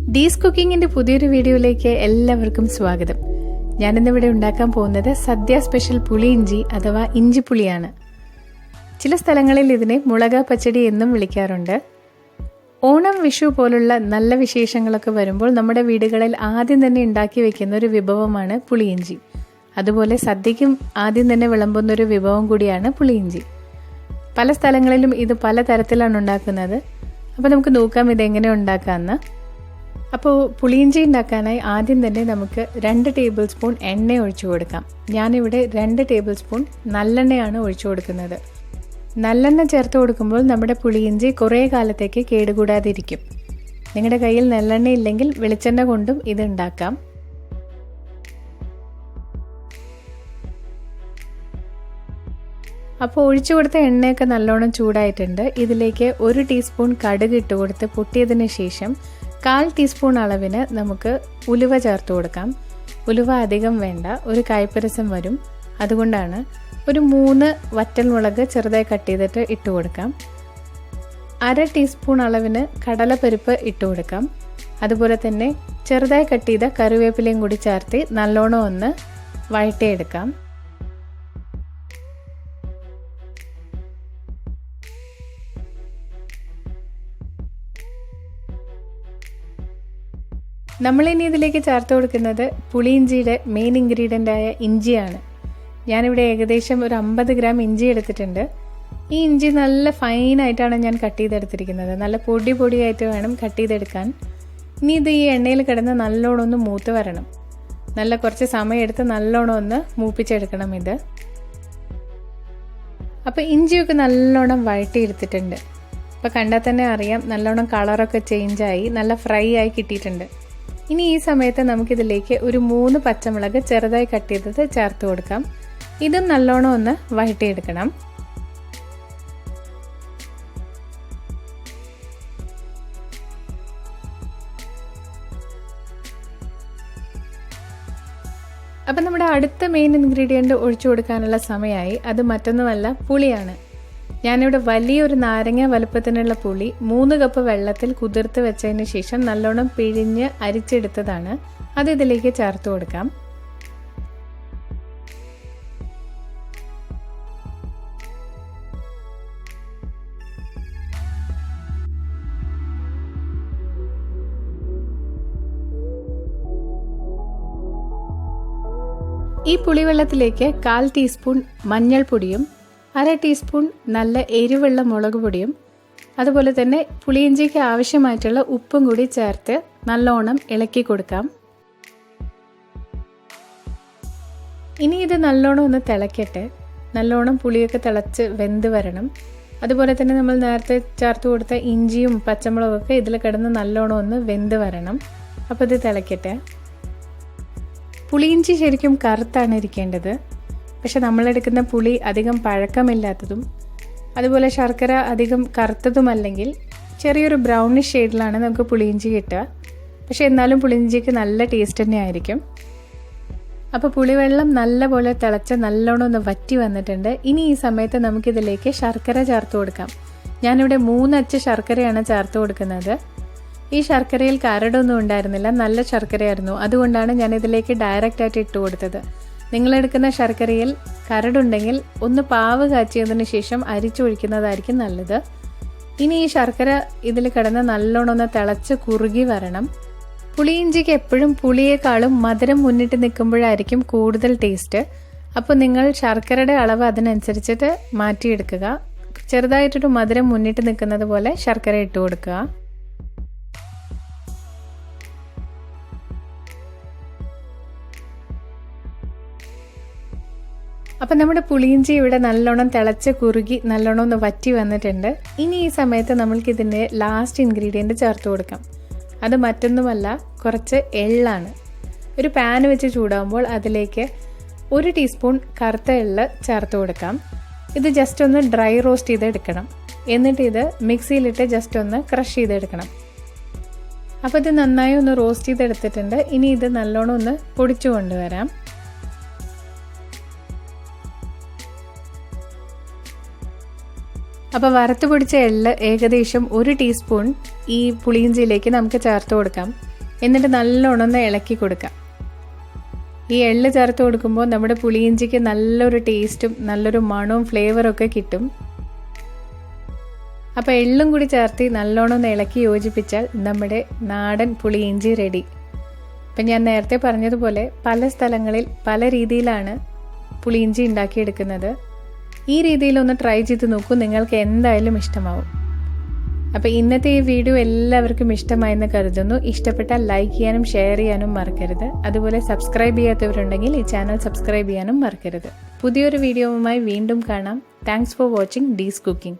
ഡീസ് കുക്കിങ്ങിന്റെ പുതിയൊരു വീഡിയോയിലേക്ക് എല്ലാവർക്കും സ്വാഗതം. ഞാനിന്നിവിടെ ഉണ്ടാക്കാൻ പോകുന്നത് സദ്യ സ്പെഷ്യൽ പുളി ഇഞ്ചി അഥവാ ഇഞ്ചി പുളിയാണ്. ചില സ്ഥലങ്ങളിൽ ഇതിനെ മുളക പച്ചടി എന്നും വിളിക്കാറുണ്ട്. ഓണം വിഷു പോലുള്ള നല്ല വിശേഷങ്ങളൊക്കെ വരുമ്പോൾ നമ്മുടെ വീടുകളിൽ ആദ്യം തന്നെ ഉണ്ടാക്കി വെക്കുന്ന ഒരു വിഭവമാണ് പുളി ഇഞ്ചി. അതുപോലെ സദ്യയ്ക്കും ആദ്യം തന്നെ വിളമ്പുന്ന ഒരു വിഭവം കൂടിയാണ് പുളി ഇഞ്ചി. പല സ്ഥലങ്ങളിലും ഇത് പല തരത്തിലാണ് ഉണ്ടാക്കുന്നത്. അപ്പോൾ നമുക്ക് നോക്കാം ഇതെങ്ങനെ ഉണ്ടാക്കാമെന്ന്. അപ്പോൾ പുളിയിഞ്ചി ഉണ്ടാക്കാനായി ആദ്യം തന്നെ നമുക്ക് 2 ടേബിൾ സ്പൂൺ എണ്ണ ഒഴിച്ചു കൊടുക്കാം. ഞാനിവിടെ 2 ടേബിൾ സ്പൂൺ നല്ലെണ്ണയാണ് ഒഴിച്ചു കൊടുക്കുന്നത്. നല്ലെണ്ണ ചേർത്ത് കൊടുക്കുമ്പോൾ നമ്മുടെ പുളിയിഞ്ചി കുറേ കാലത്തേക്ക് കേടുകൂടാതിരിക്കും. നിങ്ങളുടെ കയ്യിൽ നല്ലെണ്ണ ഇല്ലെങ്കിൽ വെളിച്ചെണ്ണ കൊണ്ടും ഇത് ഉണ്ടാക്കാം. അപ്പോൾ ഒഴിച്ചു കൊടുത്ത എണ്ണയൊക്കെ നല്ലോണം ചൂടായിട്ടുണ്ട്. ഇതിലേക്ക് 1 ടീസ്പൂൺ കടുക് ഇട്ട് കൊടുത്ത് പൊട്ടിയതിന് ശേഷം 1/4 ടീസ്പൂൺ അളവിന് നമുക്ക് ഉലുവ ചേർത്ത് കൊടുക്കാം. ഉലുവ അധികം വേണ്ട, ഒരു കയ്പ്പരസം വരും. അതുകൊണ്ടാണ് ഒരു 3 വറ്റൽമുളക് ചെറുതായി കട്ട് ചെയ്തിട്ട് ഇട്ട് കൊടുക്കാം. 1/2 ടീസ്പൂൺ അളവിന് കടലപ്പരിപ്പ് ഇട്ട് കൊടുക്കാം. അതുപോലെ തന്നെ ചെറുതായി കട്ട് ചെയ്ത കറിവേപ്പിലയും കൂടി ചേർത്ത് നല്ലോണം ഒന്ന് വഴറ്റിയെടുക്കാം. നമ്മളിനി ഇതിലേക്ക് ചേർത്ത് കൊടുക്കുന്നത് പുളിയിഞ്ചിയുടെ മെയിൻ ഇൻഗ്രീഡിയൻ്റായ ഇഞ്ചിയാണ്. ഞാനിവിടെ ഏകദേശം ഒരു 50 ഗ്രാം ഇഞ്ചി എടുത്തിട്ടുണ്ട്. ഈ ഇഞ്ചി നല്ല ഫൈനായിട്ടാണ് ഞാൻ കട്ട് ചെയ്തെടുത്തിരിക്കുന്നത്. നല്ല പൊടിയായിട്ട് വേണം കട്ട് ചെയ്തെടുക്കാൻ. ഇനി ഇത് ഈ എണ്ണയിൽ കിടന്ന് നല്ലോണം ഒന്ന് മൂത്ത് വരണം. നല്ല കുറച്ച് സമയം എടുത്ത് നല്ലോണം ഒന്ന് മൂപ്പിച്ചെടുക്കണം ഇത്. അപ്പോൾ ഇഞ്ചിയൊക്കെ നല്ലോണം വഴറ്റിയെടുത്തിട്ടുണ്ട്. അപ്പോൾ കണ്ടാൽ തന്നെ അറിയാം നല്ലോണം കളറൊക്കെ ചേഞ്ചായി നല്ല ഫ്രൈ ആയി കിട്ടിയിട്ടുണ്ട്. ഇനി ഈ സമയത്ത് നമുക്കിതിലേക്ക് ഒരു 3 പച്ചമുളക് ചെറുതായി കട്ട് ചെയ്തത് ചേർത്ത് കൊടുക്കാം. ഇതും നല്ലോണം ഒന്ന് വഴറ്റിയെടുക്കണം. അപ്പം നമ്മുടെ അടുത്ത മെയിൻ ഇൻഗ്രീഡിയൻറ്റ് ഒഴിച്ചു കൊടുക്കാനുള്ള സമയമായി. അത് മറ്റൊന്നുമല്ല, പുളിയാണ്. ഞാനിവിടെ വലിയൊരു നാരങ്ങ വലുപ്പത്തിനുള്ള പുളി 3 കപ്പ് വെള്ളത്തിൽ കുതിർത്ത് വെച്ചതിന് ശേഷം നല്ലോണം പിഴിഞ്ഞ് അരിച്ചെടുത്തതാണ്. അത് ഇതിലേക്ക് ചേർത്ത് കൊടുക്കാം. ഈ പുളിവെള്ളത്തിലേക്ക് 1/4 ടീസ്പൂൺ മഞ്ഞൾപ്പൊടിയും 1/2 ടീസ്പൂൺ നല്ല എരിവുള്ള മുളക് പൊടിയും അതുപോലെ തന്നെ പുളിയിഞ്ചിക്ക് ആവശ്യമായിട്ടുള്ള ഉപ്പും കൂടി ചേർത്ത് നല്ലോണം ഇളക്കി കൊടുക്കാം. ഇനി ഇത് നല്ലോണം ഒന്ന് തിളക്കട്ടെ. നല്ലോണം പുളിയൊക്കെ തിളച്ച് വെന്ത് വരണം. അതുപോലെ തന്നെ നമ്മൾ നേരത്തെ ചേർത്ത് കൊടുത്ത ഇഞ്ചിയും പച്ചമുളകൊക്കെ ഇതിൽ കിടന്ന് നല്ലോണം ഒന്ന് വെന്ത് വരണം. അപ്പോൾ ഇത് തിളക്കട്ടെ. പുളിയിഞ്ചി ശരിക്കും കറുത്താണ് ഇരിക്കേണ്ടത്. പക്ഷെ നമ്മളെടുക്കുന്ന പുളി അധികം പഴക്കമില്ലാത്തതും അതുപോലെ ശർക്കര അധികം കറുത്തതുമല്ലെങ്കിൽ ചെറിയൊരു ബ്രൗണിഷ് ഷെയ്ഡിലാണ് നമുക്ക് പുളിയിഞ്ചി കിട്ടുക. പക്ഷെ എന്നാലും പുളിയിഞ്ചിക്ക് നല്ല ടേസ്റ്റ് തന്നെ ആയിരിക്കും. അപ്പോൾ പുളിവെള്ളം നല്ലപോലെ തിളച്ച് നല്ലോണം ഒന്ന് വറ്റി വന്നിട്ടുണ്ട്. ഇനി ഈ സമയത്ത് നമുക്കിതിലേക്ക് ശർക്കര ചേർത്ത് കൊടുക്കാം. ഞാനിവിടെ 3 അച്ച് ശർക്കരയാണ് ചേർത്ത് കൊടുക്കുന്നത്. ഈ ശർക്കരയിൽ കരടൊന്നും ഉണ്ടായിരുന്നില്ല, നല്ല ശർക്കരയായിരുന്നു. അതുകൊണ്ടാണ് ഞാനിതിലേക്ക് ഡയറക്റ്റായിട്ട് ഇട്ട് കൊടുത്തത്. നിങ്ങളെടുക്കുന്ന ശർക്കരയിൽ കരടുണ്ടെങ്കിൽ ഒന്ന് പാവ് കാച്ചിയതിന് ശേഷം അരിച്ചൊഴിക്കുന്നതായിരിക്കും നല്ലത്. ഇനി ഈ ശർക്കര ഇതിൽ കിടന്ന് നല്ലോണം ഒന്ന് തിളച്ച് കുറുകി വരണം. പുളിയിഞ്ചിക്ക് എപ്പോഴും പുളിയേക്കാളും മധുരം മുന്നിട്ട് നിൽക്കുമ്പോഴായിരിക്കും കൂടുതൽ ടേസ്റ്റ്. അപ്പോൾ നിങ്ങൾ ശർക്കരയുടെ അളവ് അതിനനുസരിച്ചിട്ട് മാറ്റിയെടുക്കുക. ചെറുതായിട്ടൊരു മധുരം മുന്നിട്ട് നിൽക്കുന്നത് പോലെ ശർക്കര ഇട്ട് കൊടുക്കുക. അപ്പം നമ്മുടെ പുളിയിഞ്ചി ഇവിടെ നല്ലോണം തിളച്ച് കുറുകി നല്ലോണം ഒന്ന് വറ്റി വന്നിട്ടുണ്ട്. ഇനി ഈ സമയത്ത് നമ്മൾക്കിതിൻ്റെ ലാസ്റ്റ് ഇൻഗ്രീഡിയൻറ്റ് ചേർത്ത് കൊടുക്കാം. അത് മറ്റൊന്നുമല്ല, കുറച്ച് എള്ളാണ്. ഒരു പാൻ വെച്ച് ചൂടാകുമ്പോൾ അതിലേക്ക് 1 ടീസ്പൂൺ കറുത്ത എള്ള് ചേർത്ത് കൊടുക്കാം. ഇത് ജസ്റ്റ് ഒന്ന് ഡ്രൈ റോസ്റ്റ് ചെയ്തെടുക്കണം. എന്നിട്ട് ഇത് മിക്സിയിലിട്ട് ജസ്റ്റ് ഒന്ന് ക്രഷ് ചെയ്തെടുക്കണം. അപ്പോൾ ഇത് നന്നായി ഒന്ന് റോസ്റ്റ് ചെയ്തെടുത്തിട്ടുണ്ട്. ഇനി ഇത് നല്ലോണം ഒന്ന് പൊടിച്ചു കൊണ്ടുവരാം. അപ്പോൾ വറുത്ത് പൊടിച്ച എള്ള് ഏകദേശം 1 ടീസ്പൂൺ ഈ പുളിയിഞ്ചിയിലേക്ക് നമുക്ക് ചേർത്ത് കൊടുക്കാം. എന്നിട്ട് നല്ലോണം ഒന്ന് ഇളക്കി കൊടുക്കാം. ഈ എള്ള് ചേർത്ത് കൊടുക്കുമ്പോൾ നമ്മുടെ പുളിയിഞ്ചിക്ക് നല്ലൊരു ടേസ്റ്റും നല്ലൊരു മണവും ഫ്ലേവറും ഒക്കെ കിട്ടും. അപ്പോൾ എള്ളും കൂടി ചേർത്ത് നല്ലോണം ഒന്ന് ഇളക്കി യോജിപ്പിച്ചാൽ നമ്മുടെ നാടൻ പുളിയിഞ്ചി റെഡി. ഇപ്പം ഞാൻ നേരത്തെ പറഞ്ഞതുപോലെ പല സ്ഥലങ്ങളിൽ പല രീതിയിലാണ് പുളിയിഞ്ചി ഉണ്ടാക്കിയെടുക്കുന്നത്. ഈ രീതിയിലൊന്ന് ട്രൈ ചെയ്ത് നോക്കൂ, നിങ്ങൾക്ക് എന്തായാലും ഇഷ്ടമാവും. അപ്പോൾ ഇന്നത്തെ ഈ വീഡിയോ എല്ലാവർക്കും ഇഷ്ടമായെന്ന് കരുതുന്നു. ഇഷ്ടപ്പെട്ടാൽ ലൈക്ക് ചെയ്യാനും ഷെയർ ചെയ്യാനും മറക്കരുത്. അതുപോലെ സബ്സ്ക്രൈബ് ചെയ്യാത്തവരുണ്ടെങ്കിൽ ഈ ചാനൽ സബ്സ്ക്രൈബ് ചെയ്യാനും മറക്കരുത്. പുതിയൊരു വീഡിയോവുമായി വീണ്ടും കാണാം. Thanks for watching Dee's cooking.